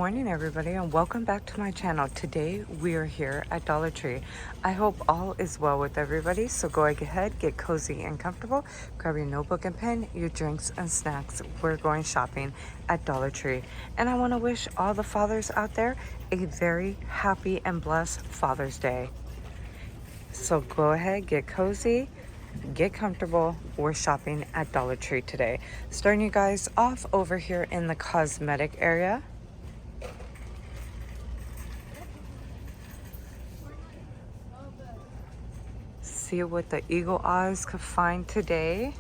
morning everybody, and welcome back to my channel. Today we are here at Dollar Tree. I hope all is well with everybody, so go ahead, get cozy and comfortable, grab your notebook and pen, your drinks and snacks. We're going shopping at Dollar Tree, and I want to wish all the fathers out there a very happy and blessed Father's Day. So go ahead, get cozy, get comfortable. We're shopping at Dollar Tree today. Starting you guys off over here in the cosmetic area. See what the eagle eyes could find today.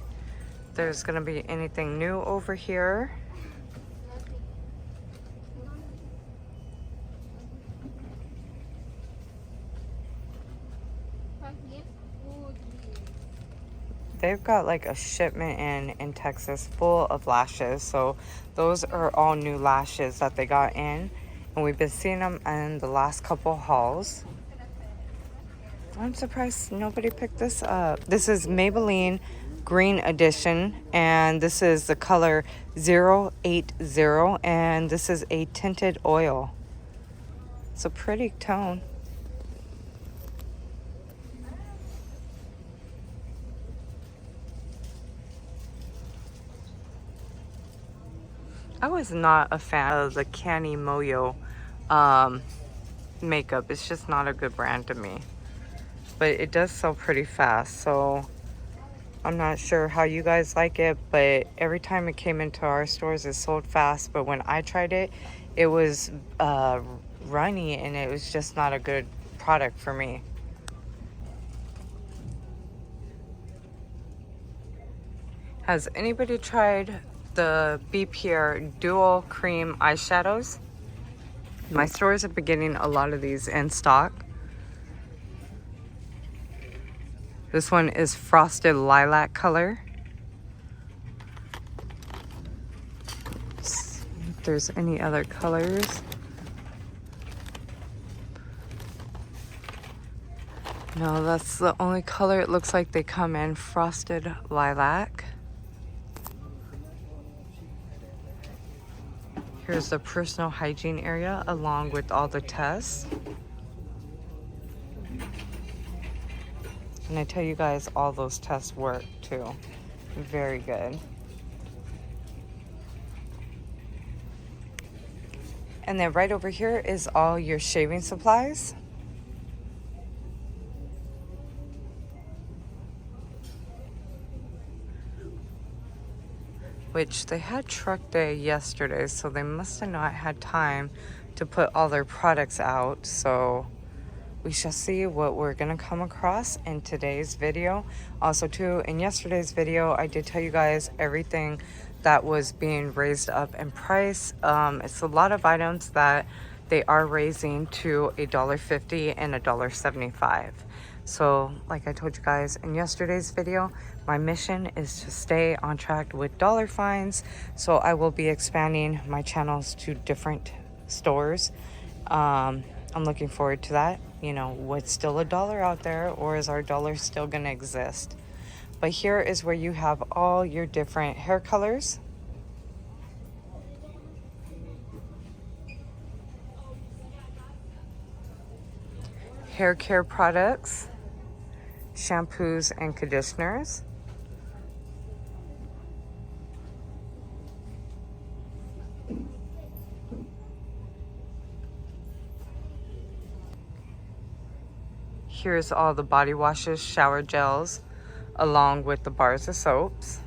There's gonna be anything new over here. They've got like a shipment in Texas full of lashes. So those are all new lashes that they got in. And we've been seeing them in the last couple hauls. I'm surprised nobody picked this up. This is Maybelline Green Edition. And this is the color 080. And this is a tinted oil. It's a pretty tone. I was not a fan of the Canny Moyo makeup. It's just not a good brand to me. But it does sell pretty fast, so I'm not sure how you guys like it, but every time it came into our stores, it sold fast. But when I tried it, it was runny, and it was just not a good product for me. Has anybody tried the Be Pure Dual Cream eyeshadows? My stores are getting a lot of these in stock. This one is Frosted Lilac color. See if there's any other colors. No, that's the only color it looks like they come in, Frosted Lilac. Here's the personal hygiene area along with all the tests. And I tell you guys, all those tests work too. Very good. And then right over here is all your shaving supplies. Which they had truck day yesterday, so they must have not had time to put all their products out. So we shall see what we're gonna come across in today's video. Also too, in yesterday's video, I did tell you guys everything that was being raised up in price. It's a lot of items that they are raising to $1.50 and $1.75. So like I told you guys in yesterday's video, my mission is to stay on track with dollar finds. So I will be expanding my channels to different stores. I'm looking forward to that. You know, what's still $1 out there, or is our dollar still gonna exist? But here is where you have all your different hair colors. Hair care products, shampoos and conditioners. Here's all the body washes, shower gels, along with the bars of soaps.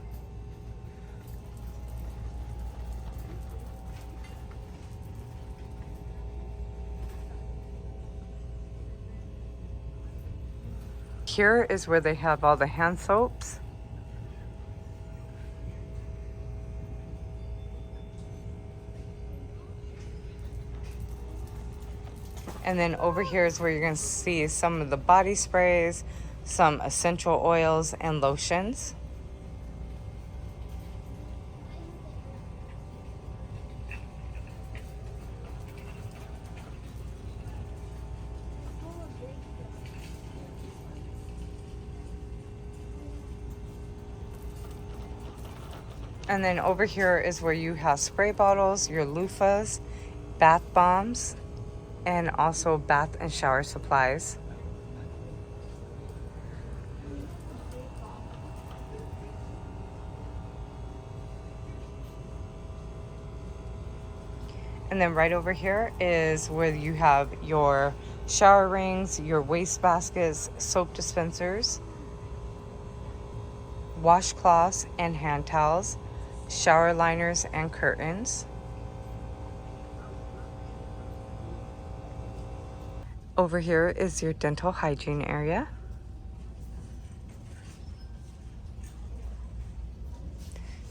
Here is where they have all the hand soaps. And then over here is where you're going to see some of the body sprays, some essential oils and lotions. And then over here is where you have spray bottles, your loofahs, bath bombs, and also bath and shower supplies. And then right over here is where you have your shower rings, your waste baskets, soap dispensers, washcloths and hand towels, shower liners and curtains. Over here is your dental hygiene area.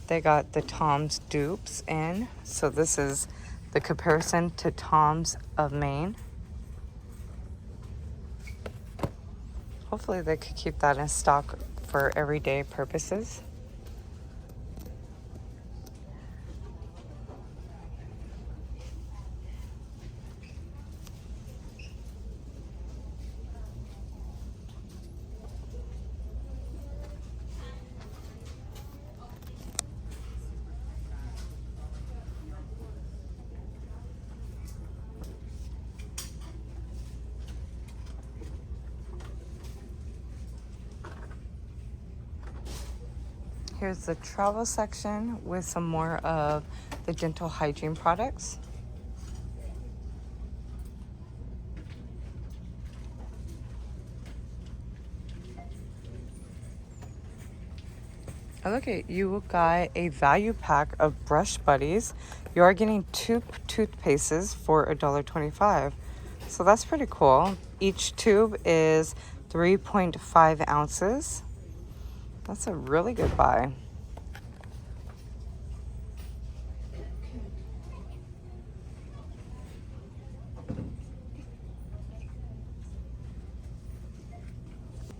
They got the Tom's dupes in. So this is the comparison to Tom's of Maine. Hopefully they could keep that in stock for everyday purposes. Here's the travel section with some more of the dental hygiene products. Oh, look at you got a value pack of brush buddies. You are getting two toothpastes for $1.25. So that's pretty cool. Each tube is 3.5 ounces. That's a really good buy.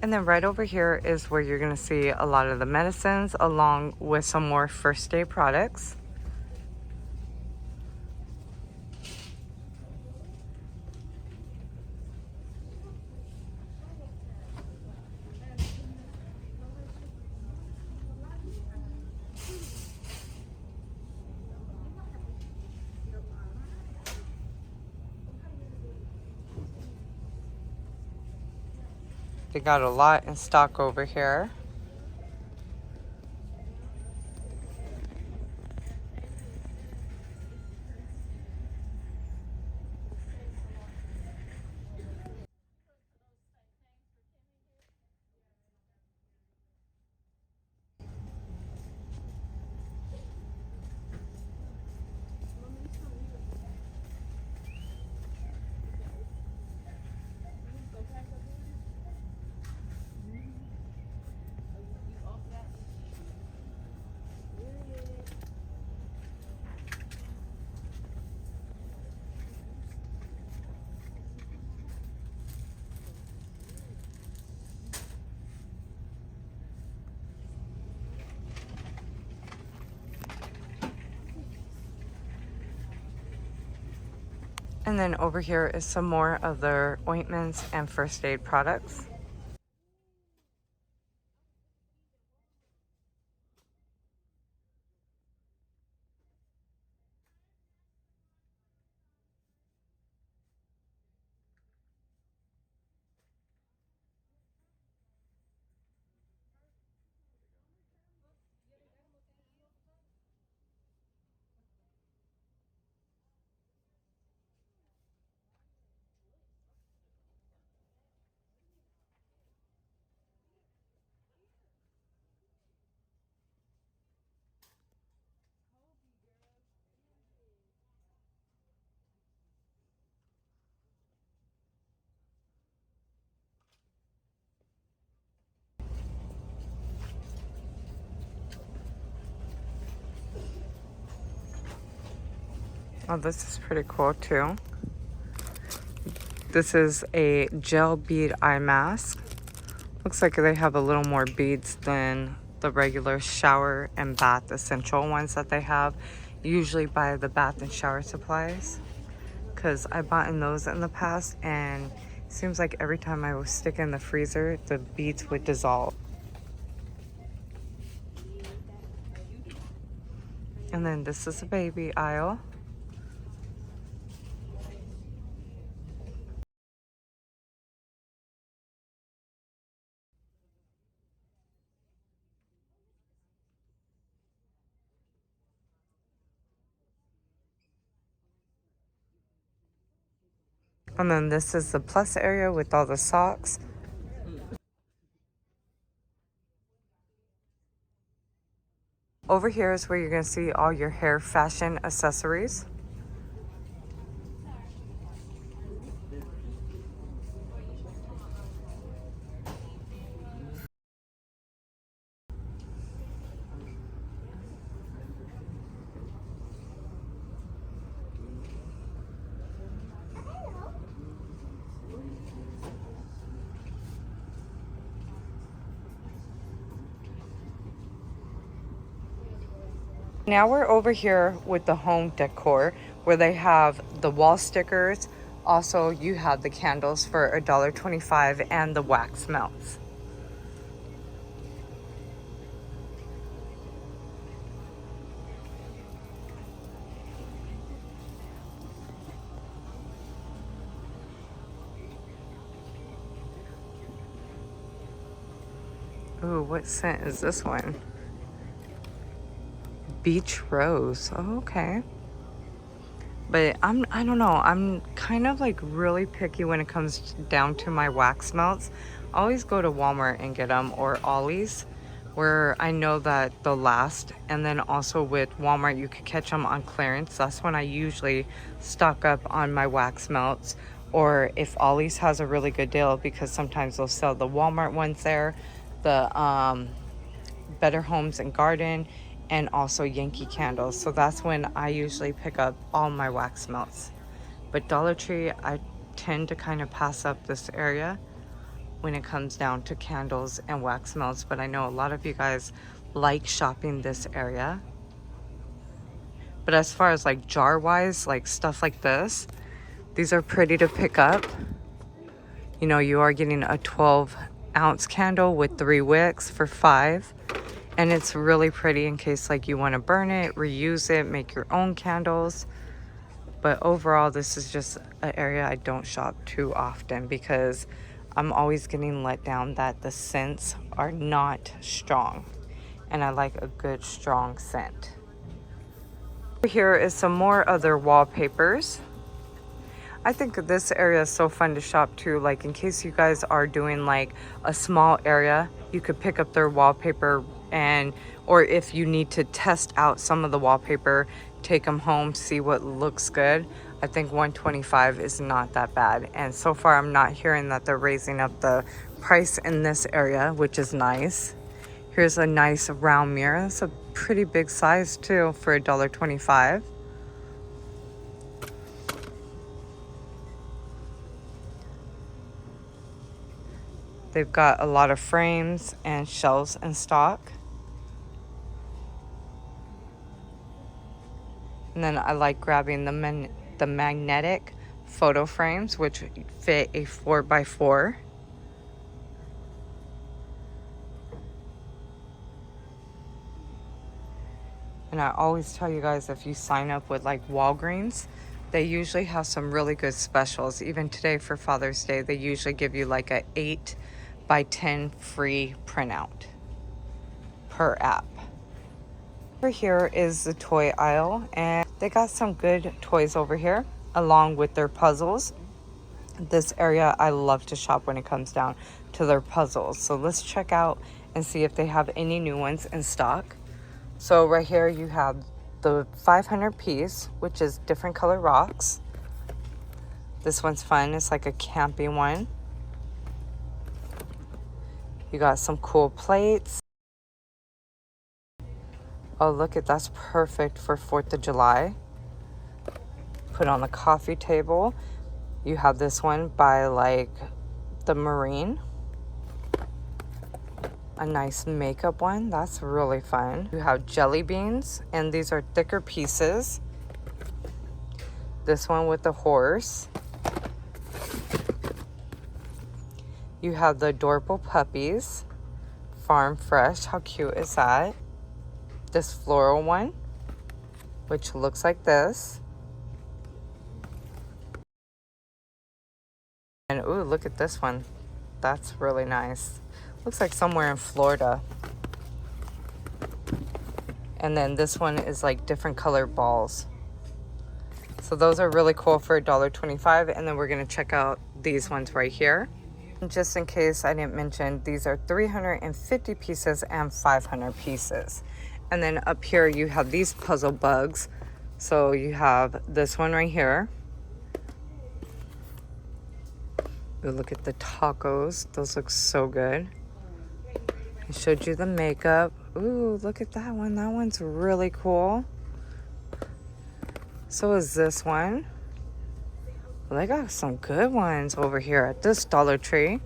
And then right over here is where you're gonna see a lot of the medicines along with some more first aid products. They got a lot in stock over here. And then over here is some more of their ointments and first aid products. Oh, this is pretty cool too. This is a gel bead eye mask. Looks like they have a little more beads than the regular shower and bath essential ones that they have. Usually buy the bath and shower supplies, because I bought in those in the past and it seems like every time I would stick in the freezer, the beads would dissolve. And then this is a baby aisle. And then this is the plus area with all the socks. Over here is where you're gonna see all your hair fashion accessories. Now we're over here with the home decor where they have the wall stickers. Also, you have the candles for $1.25 and the wax melts. Ooh, what scent is this one? Beach rose. Oh, okay. But I don't know. I'm kind of like really picky when it comes down to my wax melts. I always go to Walmart and get them, or Ollie's, where I know that they'll last. And then also with Walmart, you could catch them on clearance. That's when I usually stock up on my wax melts. Or if Ollie's has a really good deal, because sometimes they'll sell the Walmart ones there, the Better Homes and Garden, and also Yankee Candles. So that's when I usually pick up all my wax melts. But Dollar Tree, I tend to kind of pass up this area when it comes down to candles and wax melts. But I know a lot of you guys like shopping this area. But as far as like jar wise, like stuff like this, these are pretty to pick up. You know, you are getting a 12-ounce candle with 3 wicks for $5. And it's really pretty in case like you want to burn it, reuse it, make your own candles. But overall, this is just an area I don't shop too often because I'm always getting let down that the scents are not strong. And I like a good strong scent. Here is some more other wallpapers. I think this area is so fun to shop too. Like in case you guys are doing like a small area, you could pick up their wallpaper, and or if you need to test out some of the wallpaper, take them home, see what looks good. I think $125 is not that bad. And so far I'm not hearing that they're raising up the price in this area, which is nice. Here's a nice round mirror. It's a pretty big size too for $1.25. They've got a lot of frames and shelves in stock. And then I like grabbing the magnetic photo frames, which fit a 4x4. And I always tell you guys, if you sign up with like Walgreens, they usually have some really good specials. Even today for Father's Day, they usually give you like a 8x10 free printout per app. Over here is the toy aisle, and they got some good toys over here along with their puzzles. This area I love to shop when it comes down to their puzzles. So let's check out and see if they have any new ones in stock. So right here you have the 500 piece, which is different color rocks. This one's fun. It's like a camping one. You got some cool plates. Oh, look at that's perfect for 4th of July. Put on the coffee table. You have this one by like the Marine. A nice makeup one. That's really fun. You have jelly beans, and these are thicker pieces. This one with the horse. You have the adorable puppies. Farm Fresh. How cute is that? This floral one, which looks like this. And ooh, look at this one. That's really nice. Looks like somewhere in Florida. And then this one is like different color balls. So those are really cool for $1.25. And then we're gonna check out these ones right here. And just in case I didn't mention, these are 350 pieces and 500 pieces. And then up here you have these puzzle bugs. So you have this one right here. Ooh, look at the tacos. Those look so good. I showed you the makeup. Ooh, look at that one. That one's really cool. So is this one. Well, they got some good ones over here at this Dollartree.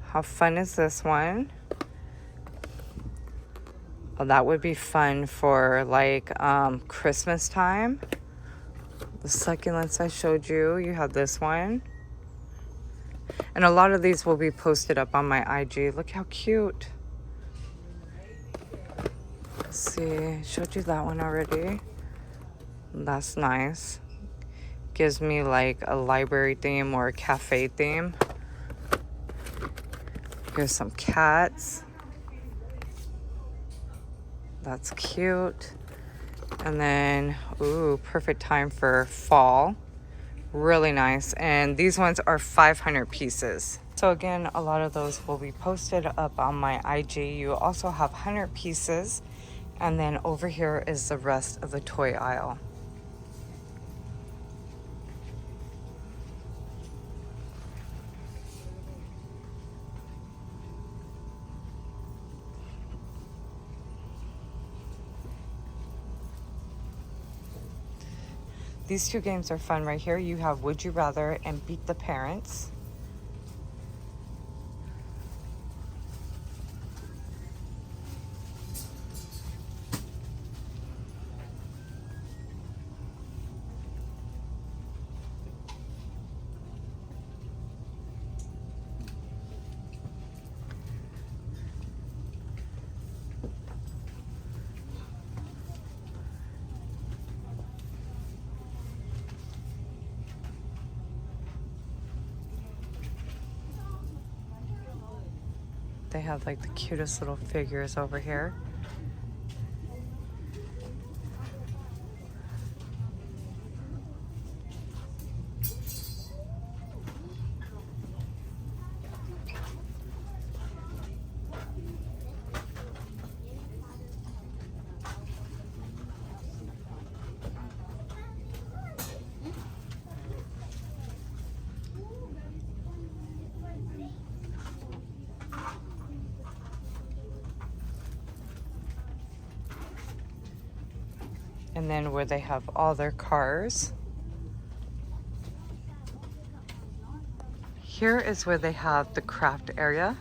How fun is this one? Well, that would be fun for like Christmas time. The succulents I showed you, you have this one. And a lot of these will be posted up on my IG. Look how cute. Let's see, I showed you that one already. That's nice. Gives me like a library theme or a cafe theme. Here's some cats. That's cute. And then, ooh, perfect time for fall. Really nice. And these ones are 500 pieces. So again, a lot of those will be posted up on my IG. You also have 100 pieces. And then over here is the rest of the toy aisle. These two games are fun right here. You have Would You Rather and Beat the Parents. They have like the cutest little figures over here. And then where they have all their cars. Here is where they have the craft area.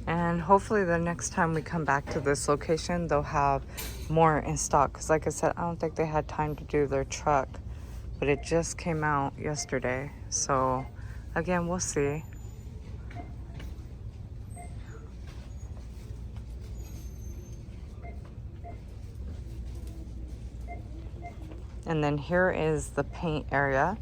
And hopefully the next time we come back to this location, they'll have more in stock. Because like I said, I don't think they had time to do their truck. But it just came out yesterday. So again, we'll see. And then here is the paint area.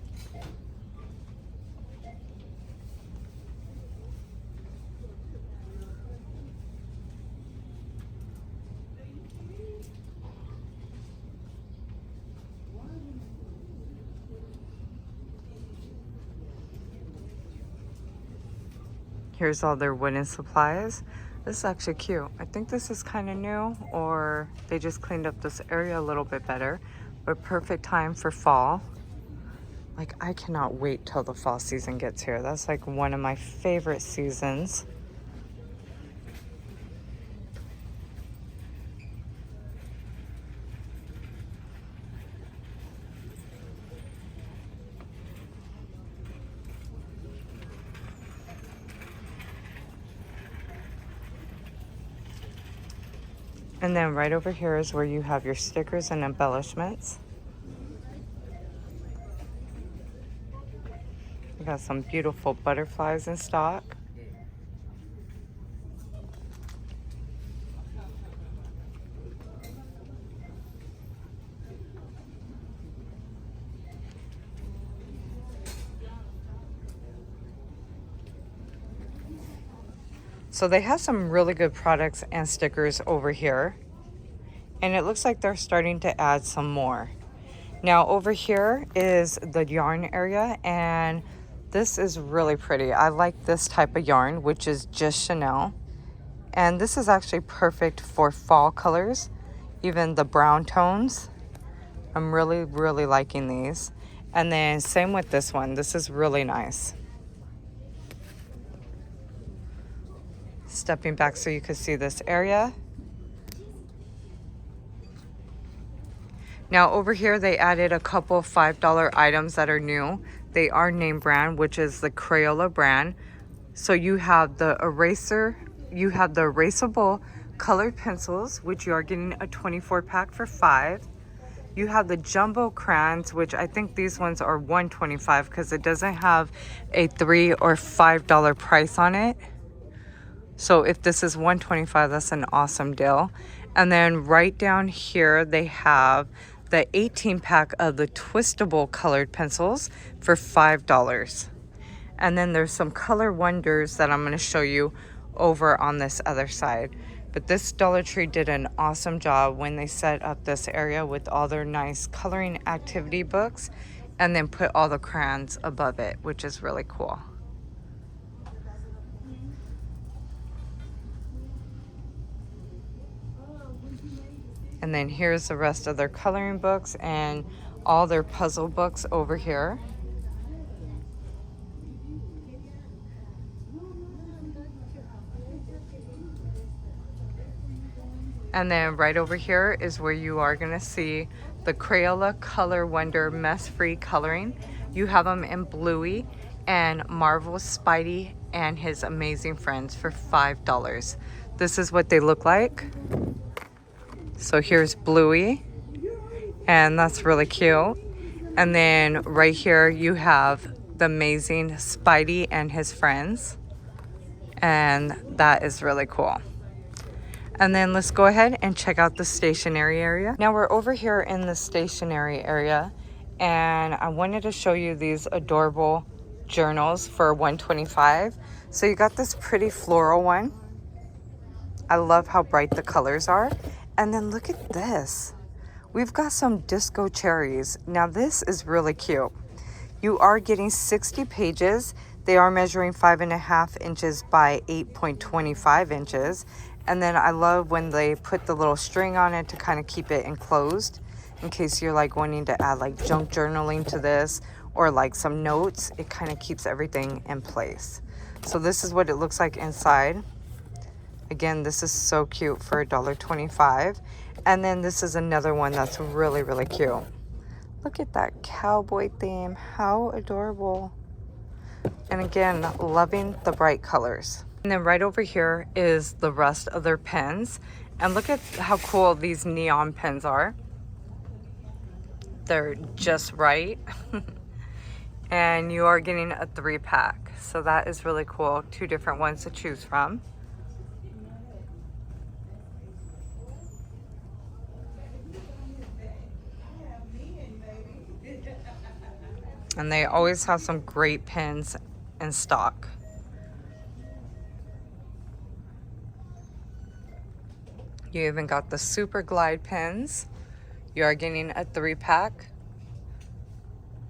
Here's all their wooden supplies. This is actually cute. I think this is kind of new, or they just cleaned up this area a little bit better. But perfect time for fall. Like, I cannot wait till the fall season gets here. That's like one of my favorite seasons. And then right over here is where you have your stickers and embellishments. We got some beautiful butterflies in stock. So they have some really good products and stickers over here. And it looks like they're starting to add some more. Now over here is the yarn area, and this is really pretty. I like this type of yarn, which is just Chanel. And this is actually perfect for fall colors, even the brown tones. I'm really, really liking these. And then same with this one. This is really nice. Stepping back so you can see this area. Now over here they added a couple of $5 items that are new. They are name brand, which is the Crayola brand. So you have the eraser, you have the erasable colored pencils, which you are getting a 24 pack for $5. You have the jumbo crayons, which I think these ones are $1.25 because it doesn't have a $3 or $5 price on it. So if this is $1.25, that's an awesome deal. And then right down here, they have the 18 pack of the twistable colored pencils for $5. And then there's some color wonders that I'm going to show you over on this other side. But this Dollartree did an awesome job when they set up this area with all their nice coloring activity books and then put all the crayons above it, which is really cool. And then here's the rest of their coloring books and all their puzzle books over here. And then right over here is where you are going to see the Crayola Color Wonder Mess-Free Coloring. You have them in Bluey and Marvel, Spidey, and his amazing friends for $5. This is what they look like. So here's Bluey, and that's really cute. And then right here you have the amazing Spidey and his friends, and that is really cool. And then let's go ahead and check out the stationery area. Now we're over here in the stationery area, and I wanted to show you these adorable journals for $1.25. So you got this pretty floral one. I love how bright the colors are. And then look at this. We've got some disco cherries. Now this is really cute. You are getting 60 pages. They are measuring 5.5 inches by 8.25 inches. And then I love when they put the little string on it to kind of keep it enclosed in case you're like wanting to add like junk journaling to this or like some notes. It kind of keeps everything in place. So this is what it looks like inside. Again, this is so cute for $1.25. And then this is another one that's really, really cute. Look at that cowboy theme. How adorable. And again, loving the bright colors. And then right over here is the rest of their pens. And look at how cool these neon pens are. They're just right. And you are getting a 3-pack. So that is really cool. 2 different ones to choose from. And they always have some great pens in stock. You even got the Super Glide pens. You are getting a 3-pack.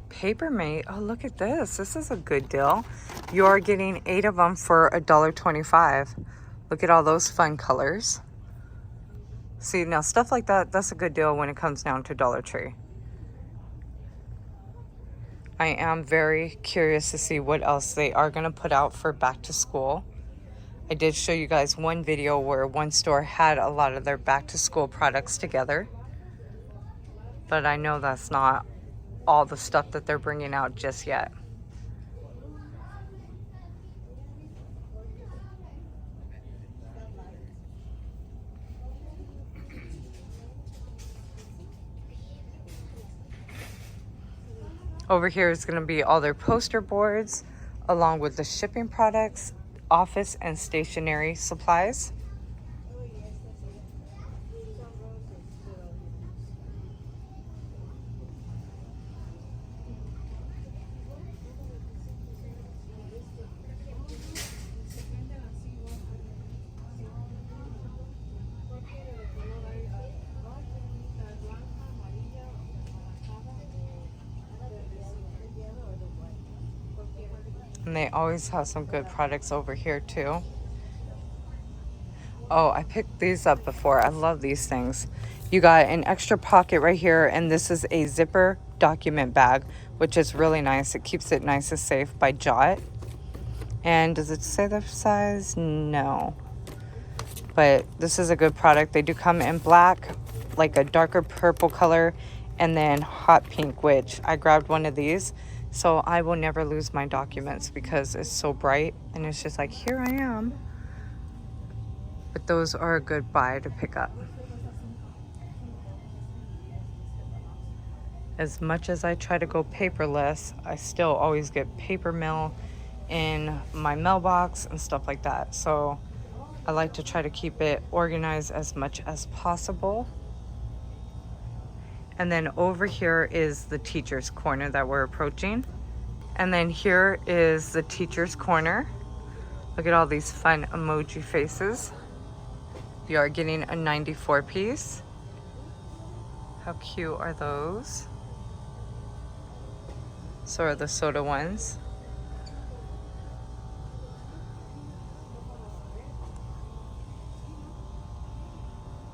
Papermate, oh look at this. This is a good deal. You are getting 8 of them for $1.25. Look at all those fun colors. See, now stuff like that, that's a good deal when it comes down to Dollartree. I am very curious to see what else they are going to put out for back to school. I did show you guys one video where one store had a lot of their back to school products together. But I know that's not all the stuff that they're bringing out just yet. Over here is going to be all their poster boards, along with the shipping products, office and stationery supplies. And they always have some good products over here too. Oh, I picked these up before. I love these things. You got an extra pocket right here, and this is a zipper document bag, which is really nice. It keeps it nice and safe by Jot. And does it say the size? No. But this is a good product. They do come in black, like a darker purple color, and then hot pink, which I grabbed one of these. So I will never lose my documents because it's so bright, and it's just like, here I am. But those are a good buy to pick up. As much as I try to go paperless, I still always get paper mail in my mailbox and stuff like that. So I like to try to keep it organized as much as possible. And then over here is the teacher's corner that we're approaching. And then here is the teacher's corner. Look at all these fun emoji faces. You are getting a 94 piece. How cute are those? So are the soda ones.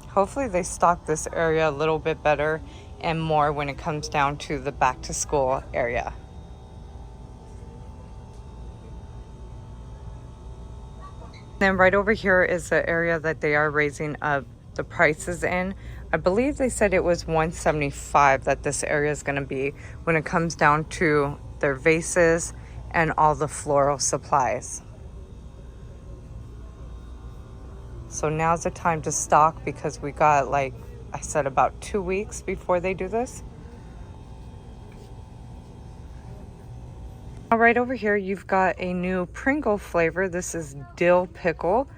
Hopefully they stock this area a little bit better and more when it comes down to the back to school area. Then right over here is the area that they are raising up the prices in. I believe they said it was $175 that this area is going to be when it comes down to their vases and all the floral supplies. So now's the time to stock because we got, like I said, about 2 weeks before they do this. Now right over here, you've got a new Pringle flavor. This is dill pickle,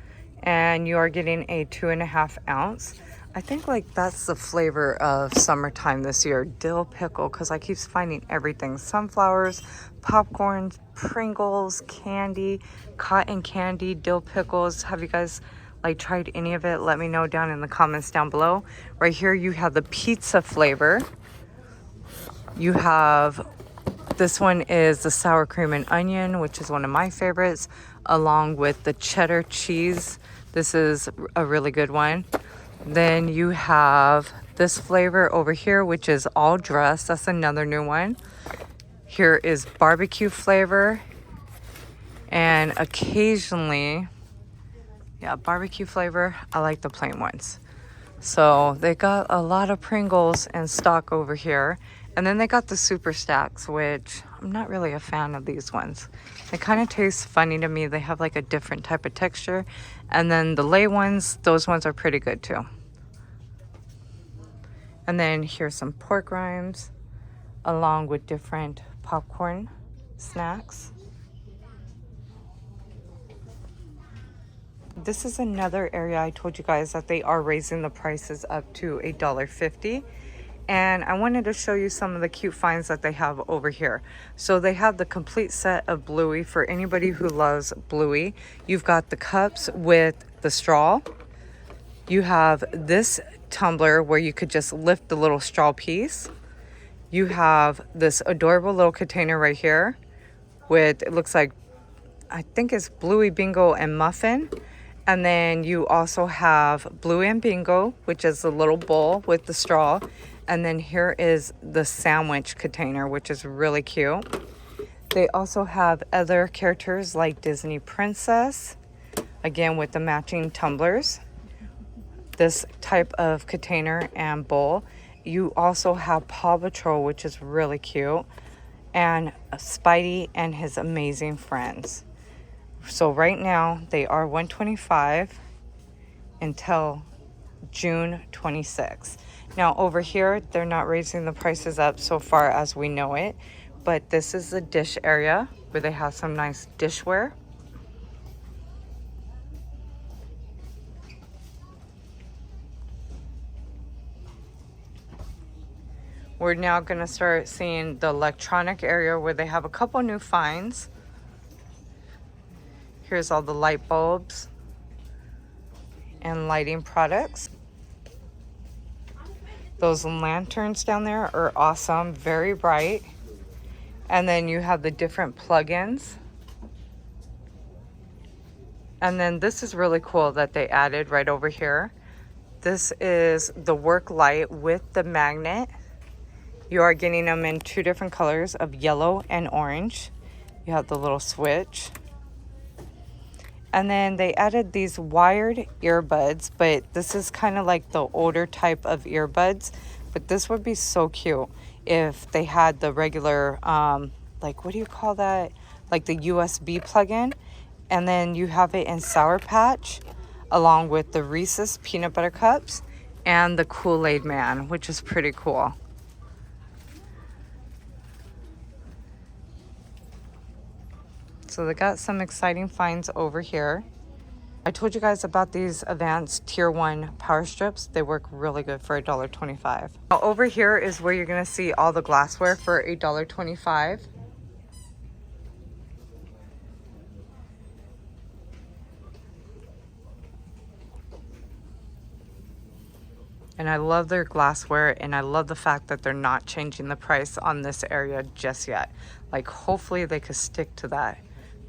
and you are getting a 2.5 ounce. I think like that's the flavor of summertime this year, dill pickle, because I keep finding everything. Sunflowers, popcorn, Pringles, candy, cotton candy, dill pickles. Have you guys like tried any of it? Let me know down in the comments down below. Right here you have the pizza flavor. You have, this one is the sour cream and onion, which is one of my favorites, along with the cheddar cheese. This is a really good one. Then you have this flavor over here, which is all dressed. That's another new one. Here is barbecue flavor, and occasionally, yeah, barbecue flavor. I like the plain ones. So they got a lot of Pringles in stock over here. And then they got the super stacks, which I'm not really a fan of these ones. They kind of taste funny to me. They have like a different type of texture. And then the lay ones, those ones are pretty good too. And then here's some pork rinds along with different popcorn snacks. This is another area I told you guys that they are raising the prices up to $1.50. And I wanted to show you some of the cute finds that they have over here. So they have the complete set of Bluey for anybody who loves Bluey. You've got the cups with the straw. You have this tumbler where you could just lift the little straw piece. You have this adorable little container right here with, it looks like, I think it's Bluey Bingo and Muffin. And then you also have Bluey and Bingo, which is the little bowl with the straw. And then here is the sandwich container, which is really cute. They also have other characters like Disney Princess, again with the matching tumblers. This type of container and bowl. You also have Paw Patrol, which is really cute, and Spidey and his amazing friends. So right now they are $125 until June 26th. Now over here, they're not raising the prices up so far as we know it, but this is the dish area where they have some nice dishware. We're now going to start seeing the electronic area where they have a couple new finds. Here's all the light bulbs and lighting products. Those lanterns down there are awesome, very bright. And then you have the different plugins. And then this is really cool that they added right over here. This is the work light with the magnet. You are getting them in 2 different colors of yellow and orange. You have the little switch. And then they added these wired earbuds, but this is kind of like the older type of earbuds. But this would be so cute if they had the regular, like, what do you call that? Like the USB plug-in. And then you have it in Sour Patch, along with the Reese's Peanut Butter Cups and the Kool-Aid Man, which is pretty cool. So they got some exciting finds over here. I told you guys about these advanced tier 1 power strips. They work really good for $1.25. Now over here is where you're gonna see all the glassware for $1.25. And I love their glassware, and I love the fact that they're not changing the price on this area just yet. Like, hopefully they could stick to that.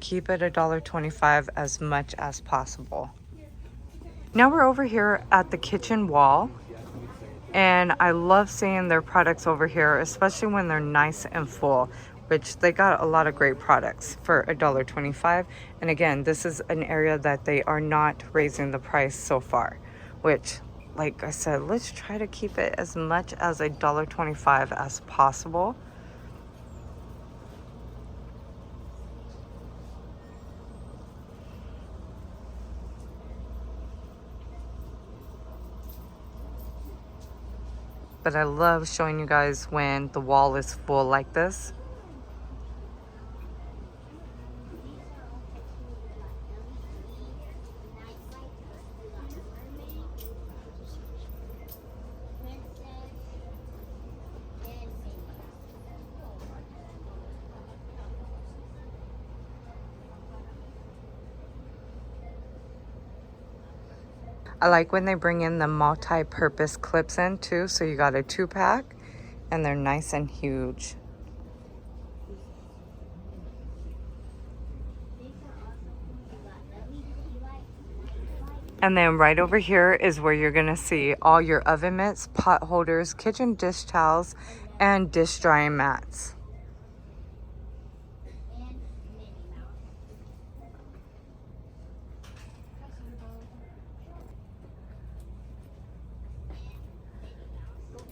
Keep it $1.25 as much as possible. Now we're over here at the kitchen wall, and I love seeing their products over here, especially when they're nice and full, which they got a lot of great products for $1.25. And again, this is an area that they are not raising the price so far, which, like I said, let's try to keep it as much as $1.25 as possible. But I love showing you guys when the wall is full like this. I like when they bring in the multi-purpose clips in too, so you got a 2-pack and they're nice and huge. And then right over here is where you're gonna see all your oven mitts, pot holders, kitchen dish towels, and dish drying mats.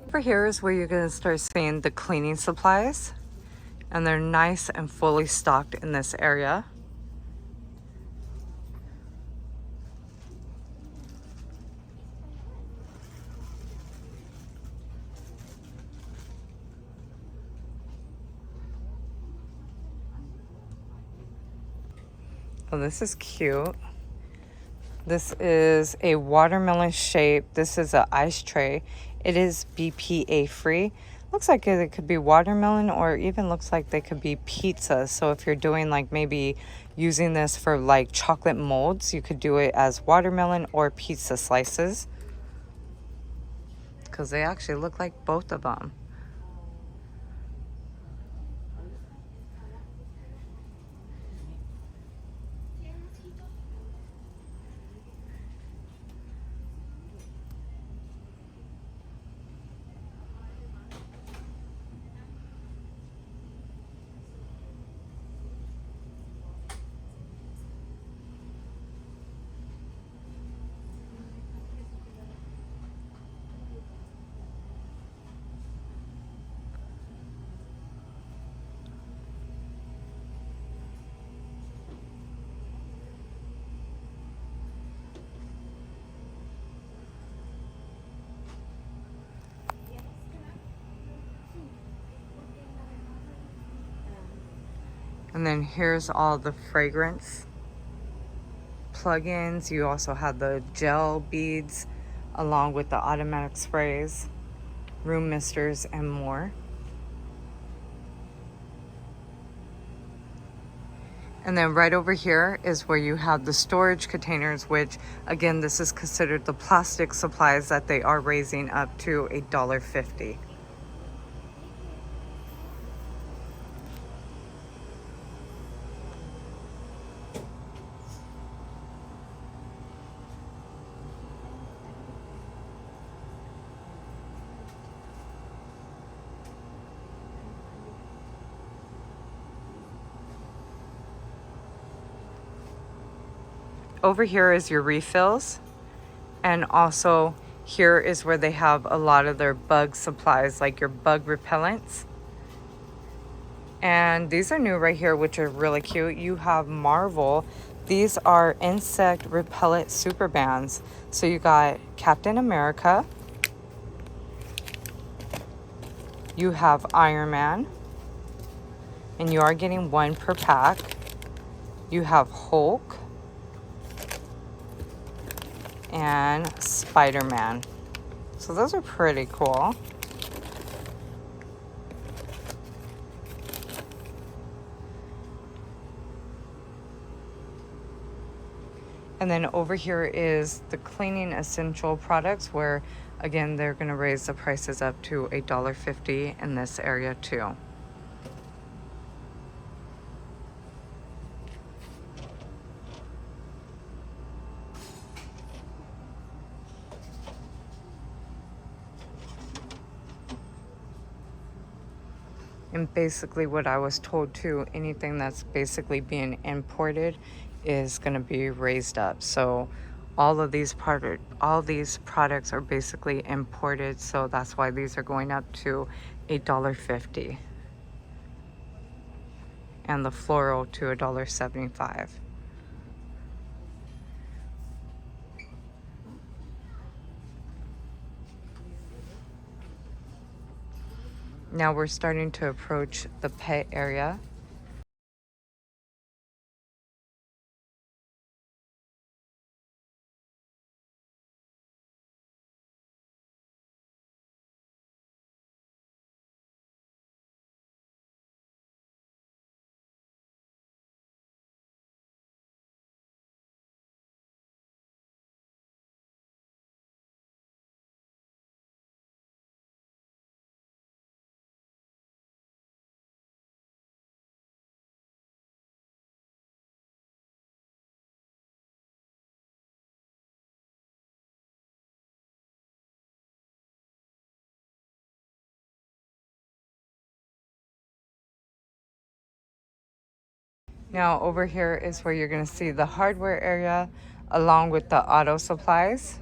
Over here is where you're gonna start seeing the cleaning supplies, and they're nice and fully stocked in this area. Oh, this is cute. This is a watermelon shape. This is an ice tray. It is BPA free. Looks like it could be watermelon, or even looks like they could be pizza. So if you're doing like maybe using this for like chocolate molds, you could do it as watermelon or pizza slices, because they actually look like both of them. And then here's all the fragrance plugins. You also have the gel beads along with the automatic sprays, room misters, and more. And then right over here is where you have the storage containers, which again, this is considered the plastic supplies that they are raising up to $1.50. Over here is your refills, and also here is where they have a lot of their bug supplies, like your bug repellents. And these are new right here, which are really cute. You have Marvel. These are insect repellent super bands. So you got Captain America, you have Iron Man, and you are getting one per pack. You have Hulk and Spider-Man. So those are pretty cool. And then over here is the cleaning essential products, where again, they're gonna raise the prices up to $1.50 in this area too. And basically what I was told too, anything that's basically being imported is going to be raised up. So all these products are basically imported, so that's why these are going up to $1.50. And the floral to $1.75. Now we're starting to approach the pet area. Now over here is where you're going to see the hardware area along with the auto supplies.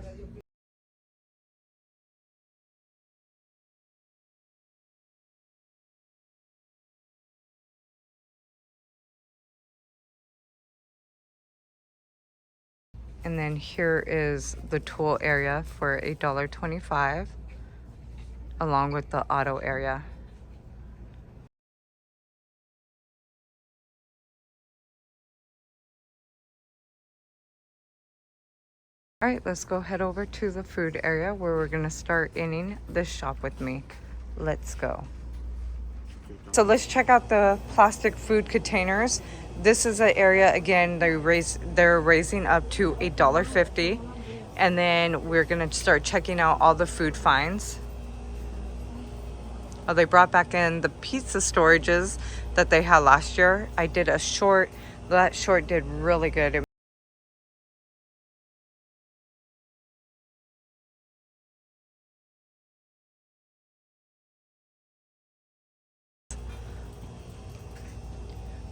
And then here is the tool area for $1.25 along with the auto area. All right, let's go head over to the food area where we're gonna start inning this shop with me. Let's go. So let's check out the plastic food containers. This is an area, again, they're raising up to $1.50. And then we're gonna start checking out all the food finds. Oh, they brought back in the pizza storages that they had last year. I did a short, that short did really good.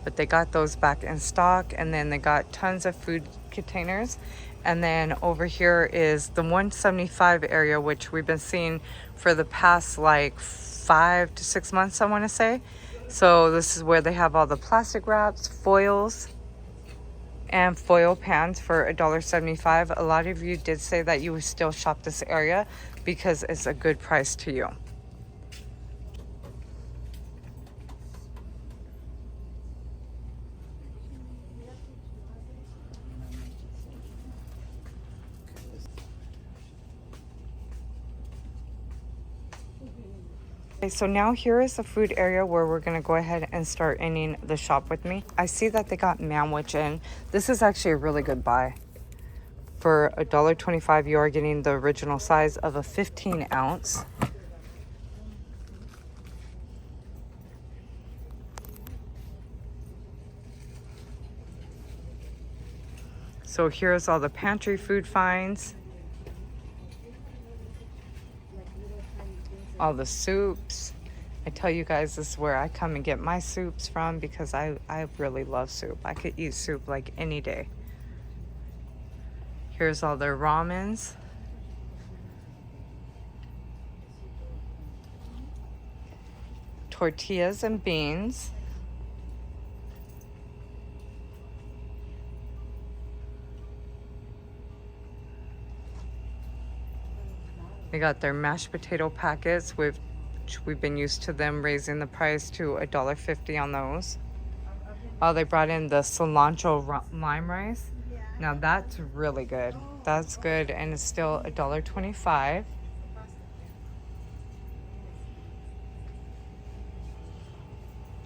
But they got those back in stock, and then they got tons of food containers. And then over here is the 175 area, which we've been seeing for the past like 5 to 6 months, I want to say. So this is where they have all the plastic wraps, foils, and foil pans for $1.75. A lot of you did say that you would still shop this area because it's a good price to you. Okay, so now here is the food area where we're gonna go ahead and start ending the shop with me. I see that they got manwich in. This is actually a really good buy. For $1.25, you are getting the original size of a 15 ounce. So here's all the pantry food finds. All the soups. I tell you guys, this is where I come and get my soups from because I really love soup. I could eat soup like any day. Here's all their ramens. Tortillas and beans. They got their mashed potato packets, which we've been used to them raising the price to $1.50 on those. Oh, they brought in the cilantro lime rice. Now that's really good. That's good, and it's still $1.25.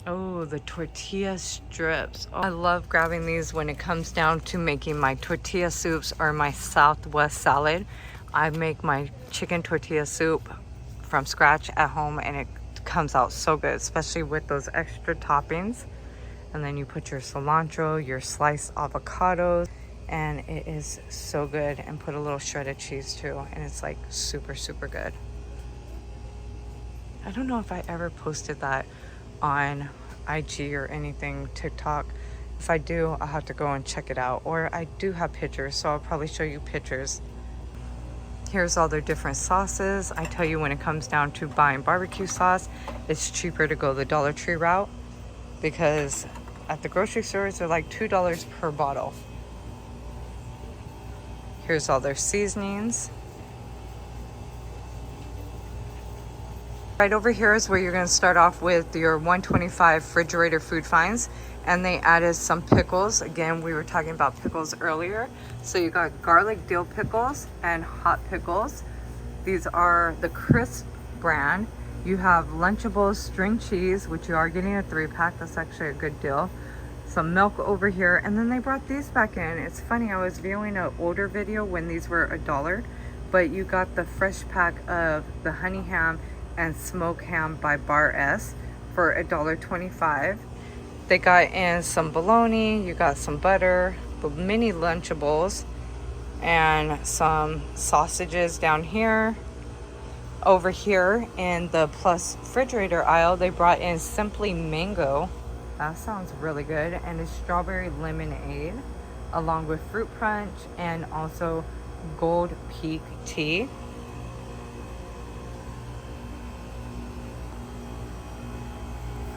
Oh, the tortilla strips. Oh, I love grabbing these when it comes down to making my tortilla soups or my Southwest salad. I make my chicken tortilla soup from scratch at home, and it comes out so good, especially with those extra toppings. And then you put your cilantro, your sliced avocados, and it is so good. And put a little shredded cheese too, and it's like super, super good. I don't know if I ever posted that on IG or anything, TikTok. If I do, I'll have to go and check it out. Or I do have pictures, so I'll probably show you pictures. Here's all their different sauces. I tell you, when it comes down to buying barbecue sauce, it's cheaper to go the Dollartree route because at the grocery stores, they're like $2 per bottle. Here's all their seasonings. Right over here is where you're going to start off with your $1.25 refrigerator food finds, and they added some pickles. Again, we were talking about pickles earlier. So you got garlic dill pickles and hot pickles. These are the Crisp brand. You have Lunchables string cheese, which you are getting a 3-pack. That's actually a good deal. Some milk over here, and then they brought these back in. It's funny, I was viewing an older video when these were $1, but you got the fresh pack of the honey ham and smoked ham by Bar S for $1.25. They got in some bologna, you got some butter, the mini Lunchables, and some sausages down here. Over here in the Plus refrigerator aisle, they brought in Simply Mango. That sounds really good. And it's strawberry lemonade, along with fruit punch and also Gold Peak tea.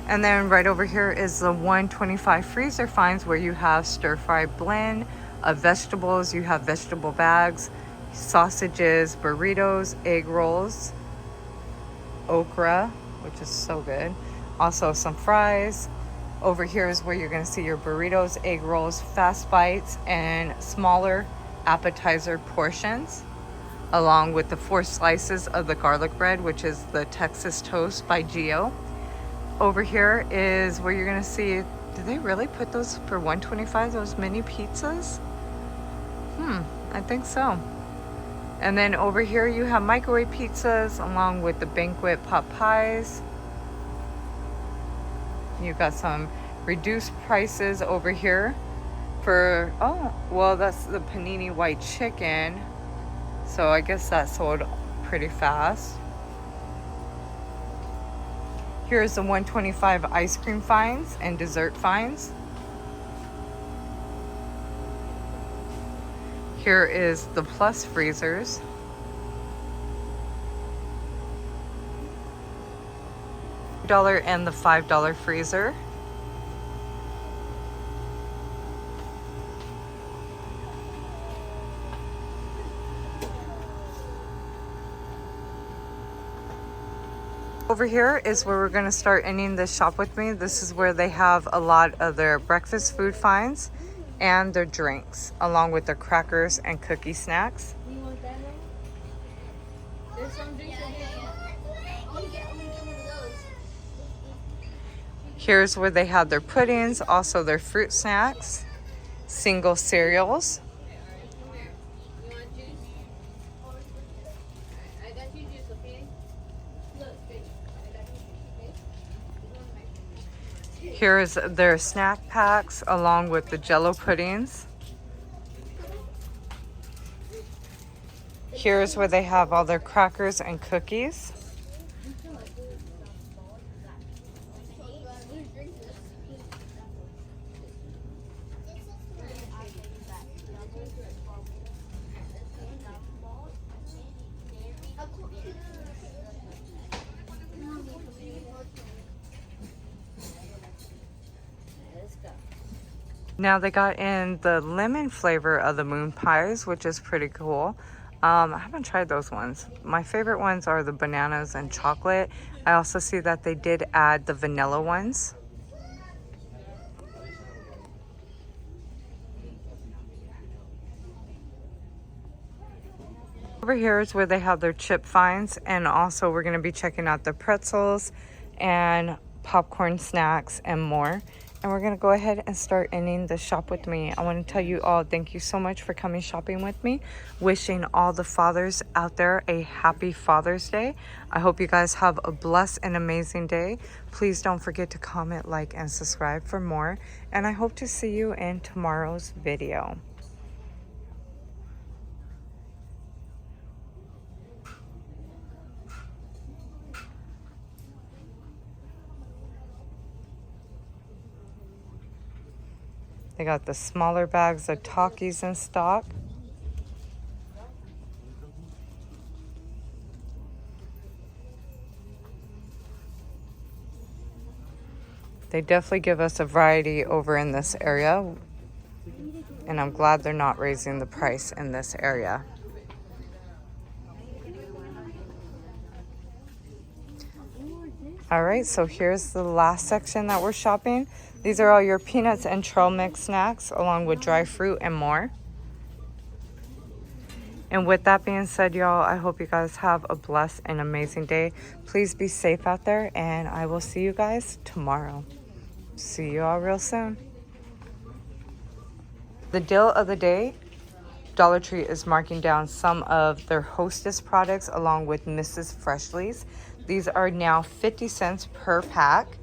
And then right over here is the $1.25 freezer finds, where you have stir-fry blend of vegetables. You have vegetable bags, sausages, burritos, egg rolls, okra, which is so good. Also some fries. Over here is where you're going to see your burritos, egg rolls, fast bites, and smaller appetizer portions, along with the 4 slices of the garlic bread, which is the Texas Toast by Gio. Over here is where you're gonna see, did they really put those for $1.25, those mini pizzas? I think so. And then over here you have microwave pizzas along with the banquet pot pies. You've got some reduced prices over here for, oh, well, that's the panini white chicken. So I guess that sold pretty fast. Here's the $1.25 ice cream finds and dessert finds. Here is the Plus freezers. $1 and the $5 freezer. Over here is where we're going to start ending this shop with me. This is where they have a lot of their breakfast food finds and their drinks, along with their crackers and cookie snacks. You want that one? There's some drinks in here. I'll get one of those. Here's where they have their puddings, also their fruit snacks, single cereals. Here's their snack packs along with the Jello puddings. Here's where they have all their crackers and cookies. Now they got in the lemon flavor of the moon pies, which is pretty cool. I haven't tried those ones. My favorite ones are the bananas and chocolate. I also see that they did add the vanilla ones. Over here is where they have their chip finds, and also we're going to be checking out the pretzels and popcorn snacks and more. And we're going to go ahead and start ending the shop with me. I want to tell you all thank you so much for coming shopping with me. Wishing all the fathers out there a happy Father's Day. I hope you guys have a blessed and amazing day. Please don't forget to comment, like, and subscribe for more. And I hope to see you in tomorrow's video. They got the smaller bags of Takis in stock. They definitely give us a variety over in this area. And I'm glad they're not raising the price in this area. All right, so here's the last section that we're shopping. These are all your peanuts and trail mix snacks along with dry fruit and more. And with that being said, y'all, I hope you guys have a blessed and amazing day. Please be safe out there, and I will see you guys tomorrow. See you all real soon. The deal of the day, Dollartree is marking down some of their Hostess products along with Mrs. Freshly's. These are now 50 cents per pack.